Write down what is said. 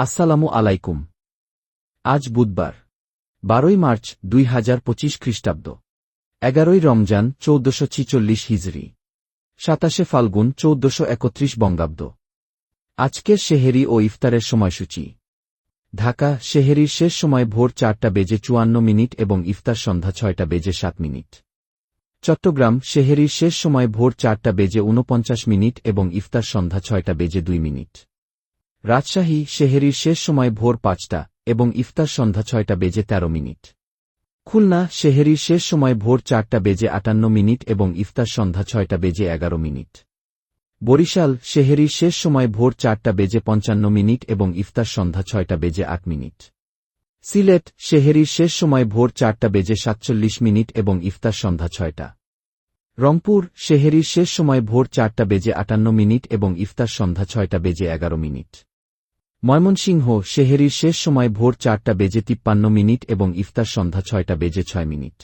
আসসালামু আলাইকুম। আজ বুধবার 12 মার্চ 2025 খ্রিস্টাব্দ, 11 রমজান 1446 হিজরি, 27 ফাল্গুন 1431 বঙ্গাব্দ। আজকের সেহেরি ও ইফতারের সময়সূচি। ঢাকা সেহেরির শেষ সময় ভোর 4:54 এবং ইফতার সন্ধ্যা 6:07। চট্টগ্রাম সেহেরির শেষ সময় ভোর 4:49 এবং ইফতার সন্ধ্যা 6:02। রাজশাহী সেহেরির শেষ সময় ভোর 5টা এবং ইফতার সন্ধ্যা 6:13। খুলনা সেহেরির শেষ সময় ভোর 4:58 এবং ইফতার সন্ধ্যা 6:11। বরিশাল সেহেরির শেষ সময় ভোর 4:55 এবং ইফতার সন্ধ্যা 6:08। সিলেট সেহেরির শেষ সময় ভোর 4:47 এবং ইফতার সন্ধ্যা 6টা। রংপুর সেহেরির শেষ সময় ভোর 4:58 এবং ইফতার সন্ধ্যা 6:11। ময়মনসিংহ সেহেরির শেষ সময় ভোর 4:53 এবং ইফতার সন্ধ্যা 6:06।